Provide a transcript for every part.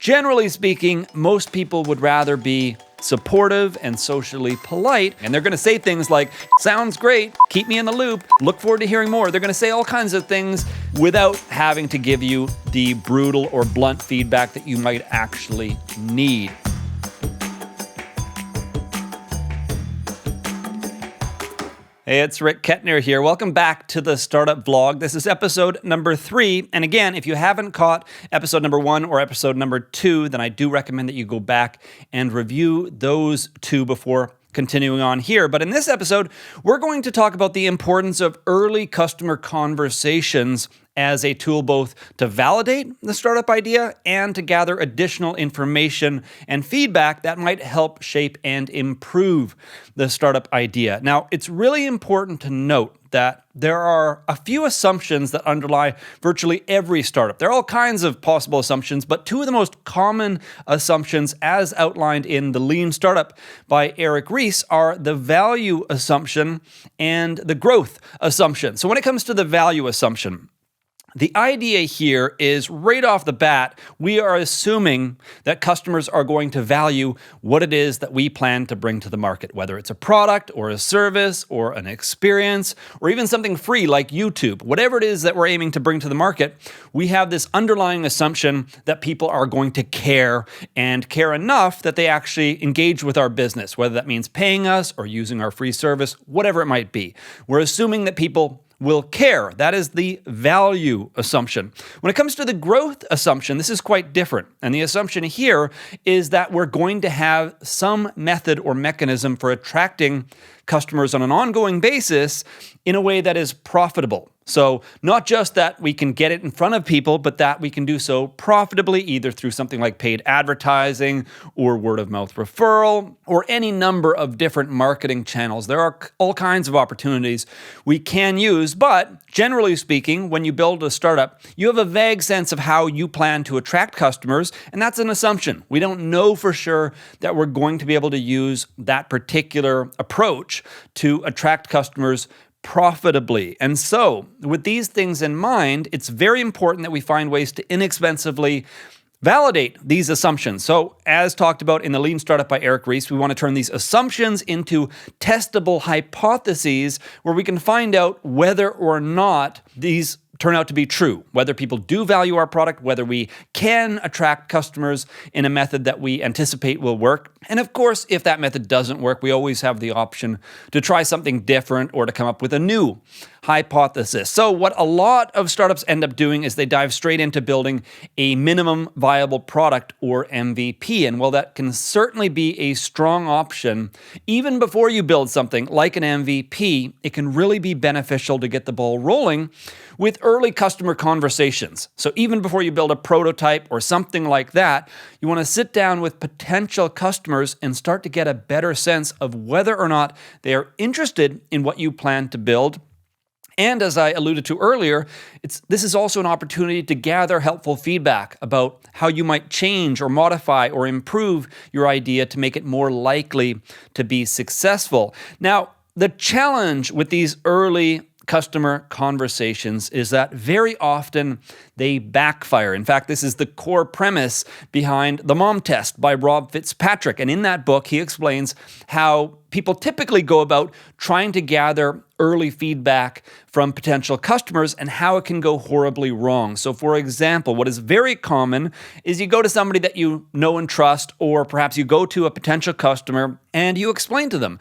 Generally speaking, most people would rather be supportive and socially polite, and they're going to say things like, sounds great, keep me in the loop, look forward to hearing more. They're going to say all kinds of things without having to give you the brutal or blunt feedback that you might actually need. Hey, it's Rick Kettner here. Welcome back to the Startup Vlog. This is episode number 3. And again, if you haven't caught episode number 1 or episode number 2, then I do recommend that you go back and review those 2 before continuing on here. But in this episode, we're going to talk about the importance of early customer conversations as a tool both to validate the startup idea and to gather additional information and feedback that might help shape and improve the startup idea. Now, it's really important to note that there are a few assumptions that underlie virtually every startup. There are all kinds of possible assumptions, but 2 of the most common assumptions, as outlined in The Lean Startup by Eric Ries, are the value assumption and the growth assumption. So when it comes to the value assumption, the idea here is right off the bat, we are assuming that customers are going to value what it is that we plan to bring to the market, whether it's a product or a service or an experience or even something free like YouTube. Whatever it is that we're aiming to bring to the market, we have this underlying assumption that people are going to care and care enough that they actually engage with our business, whether that means paying us or using our free service, whatever it might be. We're assuming that people will care. That is the value assumption. When it comes to the growth assumption, this is quite different. And the assumption here is that we're going to have some method or mechanism for attracting customers on an ongoing basis in a way that is profitable. So not just that we can get it in front of people, but that we can do so profitably, either through something like paid advertising or word of mouth referral or any number of different marketing channels. There are all kinds of opportunities we can use, but generally speaking, when you build a startup, you have a vague sense of how you plan to attract customers, and that's an assumption. We don't know for sure that we're going to be able to use that particular approach to attract customers profitably. And so, with these things in mind, it's very important that we find ways to inexpensively validate these assumptions. So, as talked about in The Lean Startup by Eric Ries, we want to turn these assumptions into testable hypotheses where we can find out whether or not these turn out to be true, whether people do value our product, whether we can attract customers in a method that we anticipate will work. And of course, if that method doesn't work, we always have the option to try something different or to come up with a new hypothesis. So what a lot of startups end up doing is they dive straight into building a minimum viable product or MVP. And while that can certainly be a strong option, even before you build something like an MVP, it can really be beneficial to get the ball rolling with early customer conversations. So even before you build a prototype or something like that, you want to sit down with potential customers and start to get a better sense of whether or not they are interested in what you plan to build. And as I alluded to earlier, this is also an opportunity to gather helpful feedback about how you might change or modify or improve your idea to make it more likely to be successful. Now, the challenge with these early customer conversations is that very often they backfire. In fact, this is the core premise behind The Mom Test by Rob Fitzpatrick. And in that book, he explains how people typically go about trying to gather early feedback from potential customers and how it can go horribly wrong. So for example, what is very common is you go to somebody that you know and trust, or perhaps you go to a potential customer and you explain to them,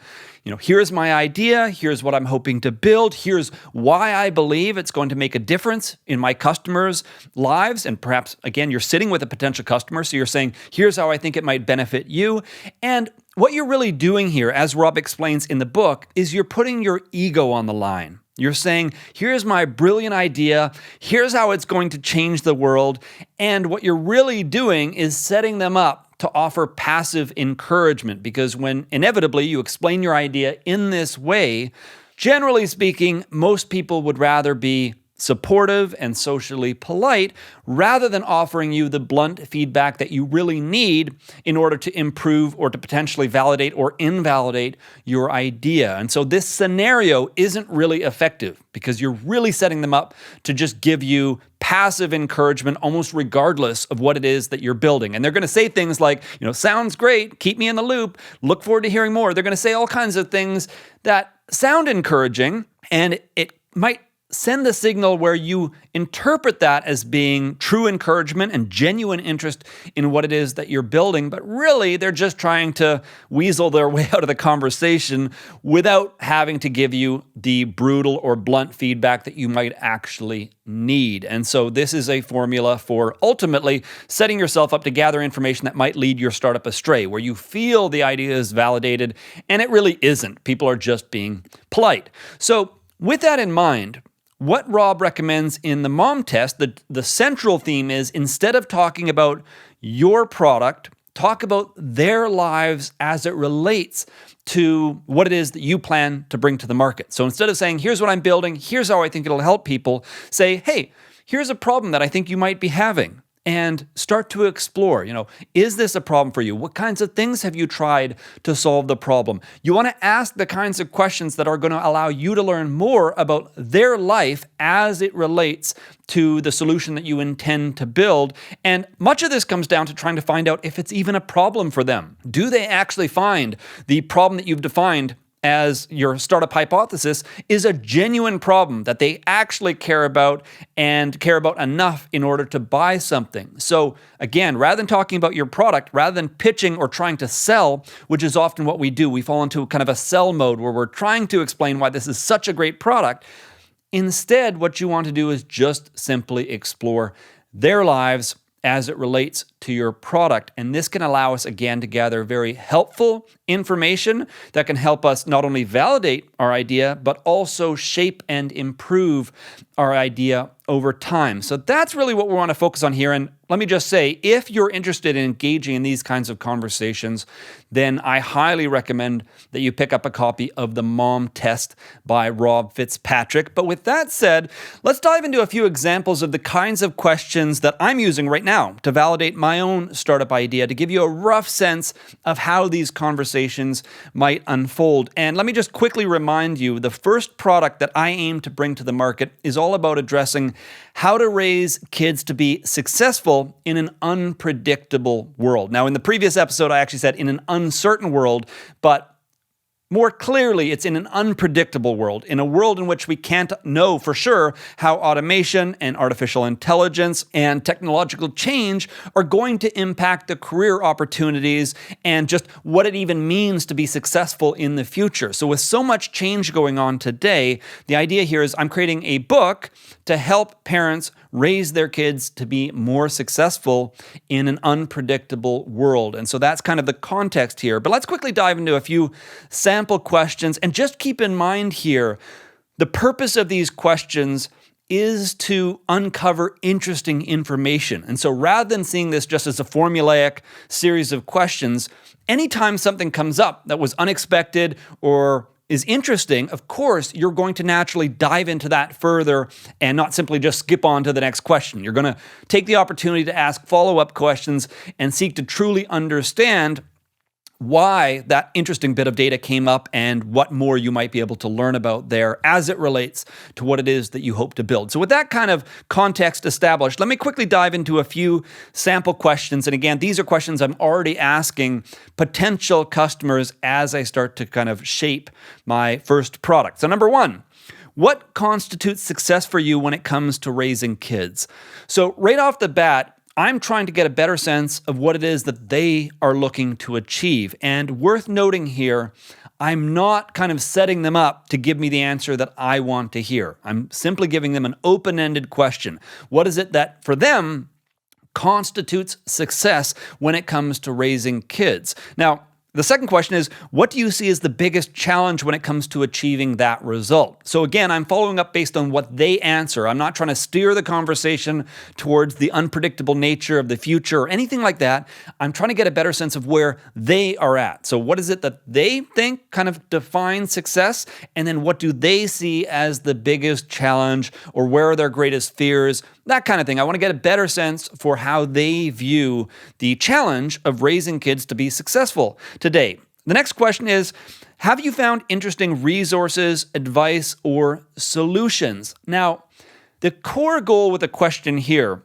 here's my idea, here's what I'm hoping to build, here's why I believe it's going to make a difference in my customers' lives. And perhaps, again, you're sitting with a potential customer, so you're saying, here's how I think it might benefit you. And what you're really doing here, as Rob explains in the book, is you're putting your ego on the line. You're saying, here's my brilliant idea, here's how it's going to change the world, and what you're really doing is setting them up to offer passive encouragement, because when inevitably you explain your idea in this way, generally speaking, most people would rather be supportive and socially polite, rather than offering you the blunt feedback that you really need in order to improve or to potentially validate or invalidate your idea. And so this scenario isn't really effective because you're really setting them up to just give you passive encouragement almost regardless of what it is that you're building. And they're going to say things like, sounds great, keep me in the loop, look forward to hearing more. They're going to say all kinds of things that sound encouraging, and it might send a signal where you interpret that as being true encouragement and genuine interest in what it is that you're building, but really they're just trying to weasel their way out of the conversation without having to give you the brutal or blunt feedback that you might actually need. And so this is a formula for ultimately setting yourself up to gather information that might lead your startup astray, where you feel the idea is validated and it really isn't. People are just being polite. So with that in mind, what Rob recommends in the mom test, the central theme is, instead of talking about your product, talk about their lives as it relates to what it is that you plan to bring to the market. So instead of saying, here's what I'm building, here's how I think it'll help people, say, hey, here's a problem that I think you might be having. And start to explore, is this a problem for you? What kinds of things have you tried to solve the problem? You want to ask the kinds of questions that are going to allow you to learn more about their life as it relates to the solution that you intend to build. And much of this comes down to trying to find out if it's even a problem for them. Do they actually find the problem that you've defined as your startup hypothesis is a genuine problem that they actually care about and care about enough in order to buy something? So again, rather than talking about your product, rather than pitching or trying to sell, which is often what we do, we fall into kind of a sell mode where we're trying to explain why this is such a great product. Instead, what you want to do is just simply explore their lives as it relates to your product. And this can allow us, again, to gather very helpful information that can help us not only validate our idea, but also shape and improve our idea over time. So that's really what we want to focus on here. And let me just say, if you're interested in engaging in these kinds of conversations, then I highly recommend that you pick up a copy of The Mom Test by Rob Fitzpatrick. But with that said, let's dive into a few examples of the kinds of questions that I'm using right now to validate my own startup idea, to give you a rough sense of how these conversations might unfold. And let me just quickly remind you, the first product that I aim to bring to the market is all about addressing how to raise kids to be successful in an unpredictable world. Now, in the previous episode, I actually said in an uncertain world, but more clearly, it's in an unpredictable world, in a world in which we can't know for sure how automation and artificial intelligence and technological change are going to impact the career opportunities and just what it even means to be successful in the future. So with so much change going on today, the idea here is I'm creating a book to help parents raise their kids to be more successful in an unpredictable world. And so that's kind of the context here. But let's quickly dive into a few sample questions. And just keep in mind here, the purpose of these questions is to uncover interesting information. And so rather than seeing this just as a formulaic series of questions, anytime something comes up that was unexpected or is interesting, of course, you're going to naturally dive into that further and not simply just skip on to the next question. You're going to take the opportunity to ask follow-up questions and seek to truly understand why that interesting bit of data came up and what more you might be able to learn about there as it relates to what it is that you hope to build. So with that kind of context established, let me quickly dive into a few sample questions. And again, these are questions I'm already asking potential customers as I start to kind of shape my first product. So number one, what constitutes success for you when it comes to raising kids? So right off the bat, I'm trying to get a better sense of what it is that they are looking to achieve. And worth noting here, I'm not kind of setting them up to give me the answer that I want to hear. I'm simply giving them an open-ended question. What is it that, for them, constitutes success when it comes to raising kids? Now, The second question is, what do you see as the biggest challenge when it comes to achieving that result? So again, I'm following up based on what they answer. I'm not trying to steer the conversation towards the unpredictable nature of the future or anything like that. I'm trying to get a better sense of where they are at. So what is it that they think kind of defines success? And then what do they see as the biggest challenge, or where are their greatest fears? That kind of thing. I want to get a better sense for how they view the challenge of raising kids to be successful today. The next question is, have you found interesting resources, advice, or solutions? Now, the core goal with the question here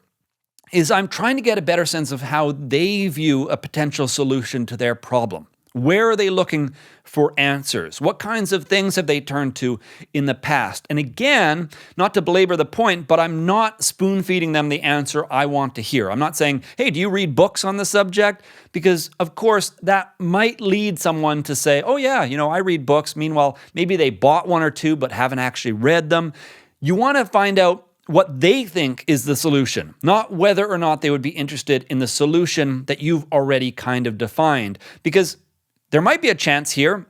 is I'm trying to get a better sense of how they view a potential solution to their problem. Where are they looking for answers? What kinds of things have they turned to in the past? And again, not to belabor the point, but I'm not spoon-feeding them the answer I want to hear. I'm not saying, hey, do you read books on the subject? Because, of course, that might lead someone to say, oh yeah, I read books. Meanwhile, maybe they bought one or two but haven't actually read them. You want to find out what they think is the solution, not whether or not they would be interested in the solution that you've already kind of defined. Because there might be a chance here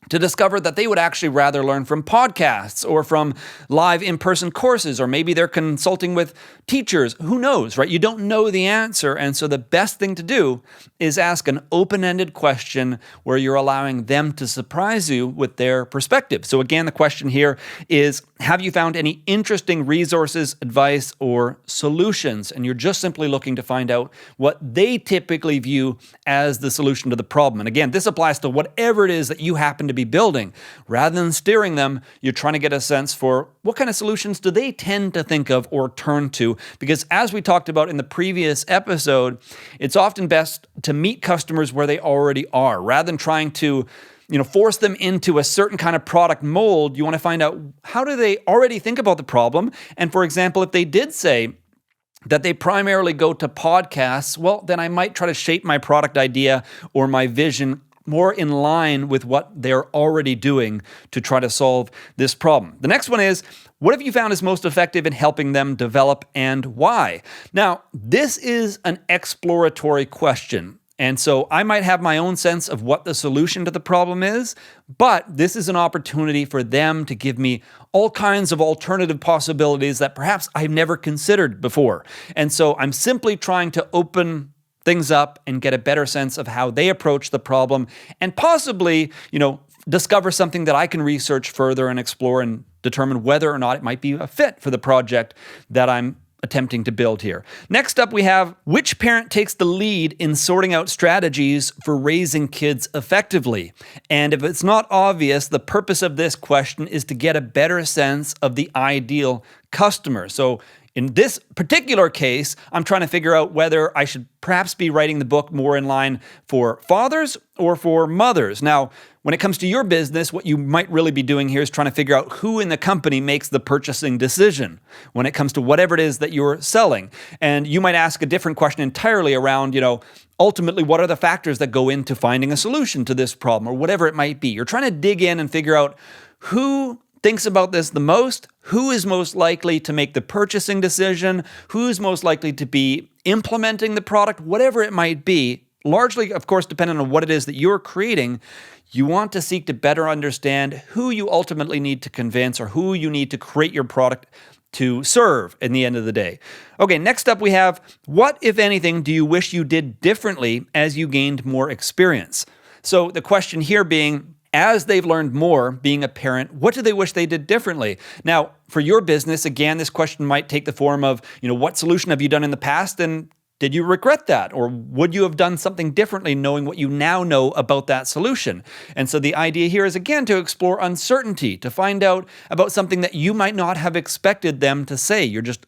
to discover that they would actually rather learn from podcasts or from live in-person courses, or maybe they're consulting with teachers. Who knows, right? You don't know the answer. And so the best thing to do is ask an open-ended question where you're allowing them to surprise you with their perspective. So again, the question here is, have you found any interesting resources, advice, or solutions? And you're just simply looking to find out what they typically view as the solution to the problem. And again, this applies to whatever it is that you happen to be building. Rather than steering them, you're trying to get a sense for what kind of solutions do they tend to think of or turn to. Because as we talked about in the previous episode, it's often best to meet customers where they already are. Rather than trying to force them into a certain kind of product mold, you want to find out, how do they already think about the problem? And for example, if they did say that they primarily go to podcasts, well, then I might try to shape my product idea or my vision more in line with what they're already doing to try to solve this problem. The next one is, what have you found is most effective in helping them develop, and why? Now, this is an exploratory question. And so I might have my own sense of what the solution to the problem is, but this is an opportunity for them to give me all kinds of alternative possibilities that perhaps I've never considered before. And so I'm simply trying to open things up and get a better sense of how they approach the problem, and possibly, discover something that I can research further and explore and determine whether or not it might be a fit for the project that I'm attempting to build here. Next up, we have, which parent takes the lead in sorting out strategies for raising kids effectively? And if it's not obvious, the purpose of this question is to get a better sense of the ideal customer. So in this particular case, I'm trying to figure out whether I should perhaps be writing the book more in line for fathers or for mothers. Now, when it comes to your business, what you might really be doing here is trying to figure out who in the company makes the purchasing decision when it comes to whatever it is that you're selling. And you might ask a different question entirely around, ultimately, what are the factors that go into finding a solution to this problem, or whatever it might be. You're trying to dig in and figure out who thinks about this the most, who is most likely to make the purchasing decision, who's most likely to be implementing the product, whatever it might be. Largely, of course, depending on what it is that you're creating, you want to seek to better understand who you ultimately need to convince, or who you need to create your product to serve in the end of the day. Okay, next up we have, what, if anything, do you wish you did differently as you gained more experience? So the question here being, as they've learned more being a parent, what do they wish they did differently? Now, for your business, again, this question might take the form of, what solution have you done in the past, and did you regret that? Or would you have done something differently knowing what you now know about that solution? And so the idea here is, again, to explore uncertainty, to find out about something that you might not have expected them to say. You're just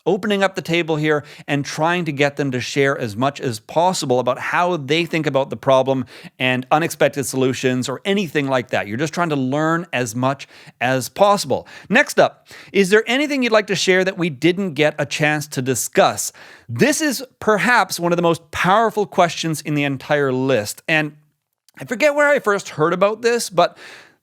opening up the table here and trying to get them to share as much as possible about how they think about the problem and unexpected solutions or anything like that. You're just trying to learn as much as possible. Next up, is there anything you'd like to share that we didn't get a chance to discuss? This is perhaps one of the most powerful questions in the entire list. And I forget where I first heard about this, but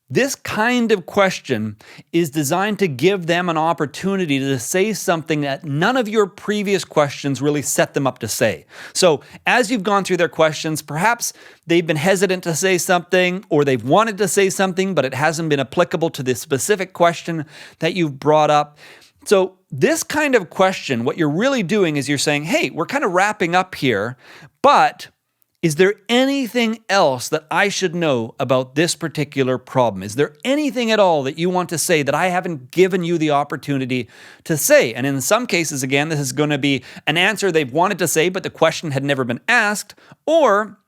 This kind of question is designed to give them an opportunity to say something that none of your previous questions really set them up to say. So as you've gone through their questions, perhaps they've been hesitant to say something, or they've wanted to say something, but it hasn't been applicable to the specific question that you've brought up. So this kind of question, what you're really doing is you're saying, hey, we're kind of wrapping up here, but is there anything else that I should know about this particular problem? Is there anything at all that you want to say that I haven't given you the opportunity to say? And in some cases, again, this is going to be an answer they've wanted to say, but the question had never been asked, or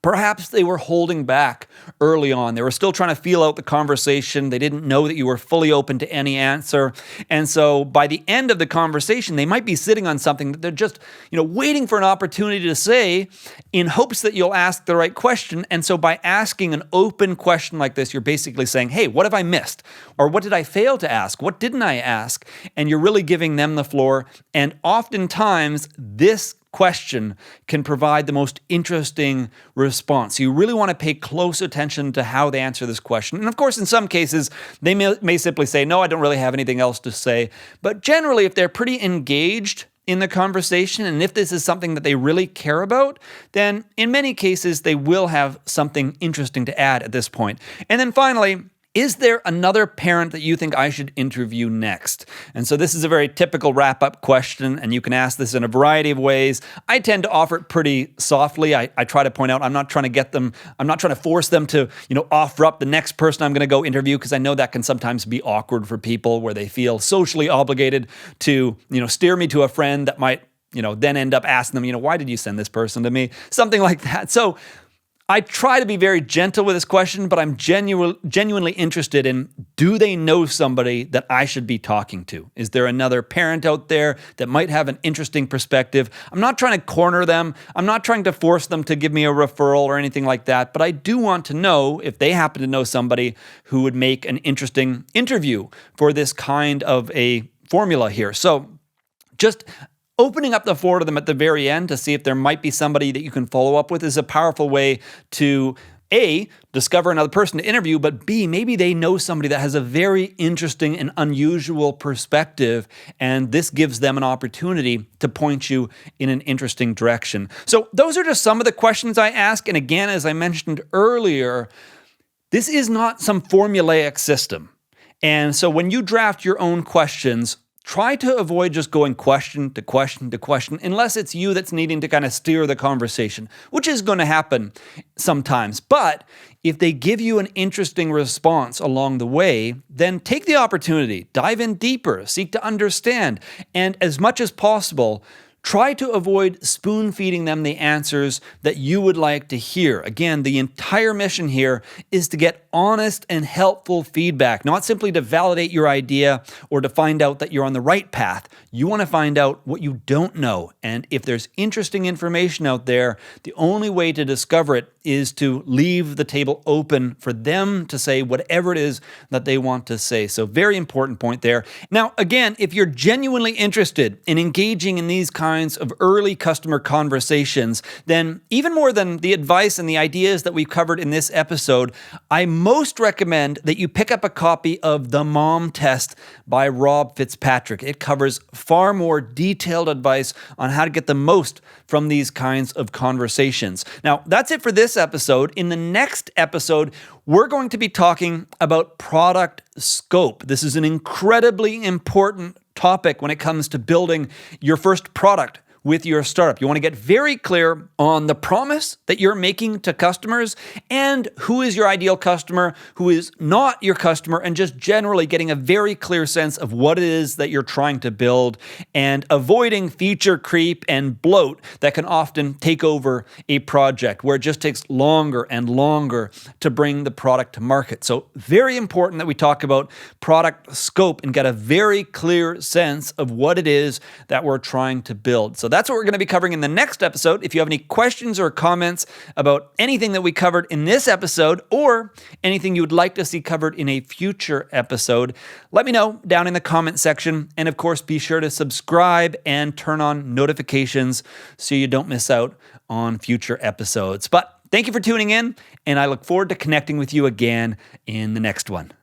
perhaps they were holding back early on. They were still trying to feel out the conversation. They didn't know that you were fully open to any answer. And so by the end of the conversation, they might be sitting on something that they're just, waiting for an opportunity to say in hopes that you'll ask the right question. And so by asking an open question like this, you're basically saying, hey, what have I missed? Or what did I fail to ask? What didn't I ask? And you're really giving them the floor. And oftentimes this question can provide the most interesting response. You really want to pay close attention to how they answer this question. And of course, in some cases, they may simply say, no, I don't really have anything else to say. But generally, if they're pretty engaged in the conversation, and if this is something that they really care about, then in many cases, they will have something interesting to add at this point. And then finally, is there another parent that you think I should interview next? And so this is a very typical wrap-up question, and you can ask this in a variety of ways. I tend to offer it pretty softly. I try to point out I'm not trying to force them to, offer up the next person I'm going to go interview, because I know that can sometimes be awkward for people where they feel socially obligated to, steer me to a friend that might, then end up asking them, why did you send this person to me? Something like that. So I try to be very gentle with this question, but I'm genuinely interested in, do they know somebody that I should be talking to? Is there another parent out there that might have an interesting perspective? I'm not trying to corner them. I'm not trying to force them to give me a referral or anything like that, but I do want to know if they happen to know somebody who would make an interesting interview for this kind of a formula here. So just opening up the floor to them at the very end to see if there might be somebody that you can follow up with is a powerful way to A, discover another person to interview, but B, maybe they know somebody that has a very interesting and unusual perspective, and this gives them an opportunity to point you in an interesting direction. So those are just some of the questions I ask, and again, as I mentioned earlier, this is not some formulaic system. And so when you draft your own questions, try to avoid just going question to question to question, unless it's you that's needing to kind of steer the conversation, which is going to happen sometimes. But if they give you an interesting response along the way, then take the opportunity, dive in deeper, seek to understand, and as much as possible, try to avoid spoon-feeding them the answers that you would like to hear. Again, the entire mission here is to get honest and helpful feedback, not simply to validate your idea or to find out that you're on the right path. You want to find out what you don't know. And if there's interesting information out there, the only way to discover it is to leave the table open for them to say whatever it is that they want to say. So very important point there. Now, again, if you're genuinely interested in engaging in these kinds of early customer conversations, then even more than the advice and the ideas that we've covered in this episode, I most recommend that you pick up a copy of The Mom Test by Rob Fitzpatrick. It covers far more detailed advice on how to get the most from these kinds of conversations. Now, that's it for this episode. In the next episode, we're going to be talking about product scope. This is an incredibly important topic when it comes to building your first product with your startup. You want to get very clear on the promise that you're making to customers and who is your ideal customer, who is not your customer, and just generally getting a very clear sense of what it is that you're trying to build and avoiding feature creep and bloat that can often take over a project where it just takes longer and longer to bring the product to market. So very important that we talk about product scope and get a very clear sense of what it is that we're trying to build. So that's what we're going to be covering in the next episode. If you have any questions or comments about anything that we covered in this episode or anything you would like to see covered in a future episode, let me know down in the comment section. And of course, be sure to subscribe and turn on notifications so you don't miss out on future episodes. But Thank you for tuning in, and I look forward to connecting with you again in the next one.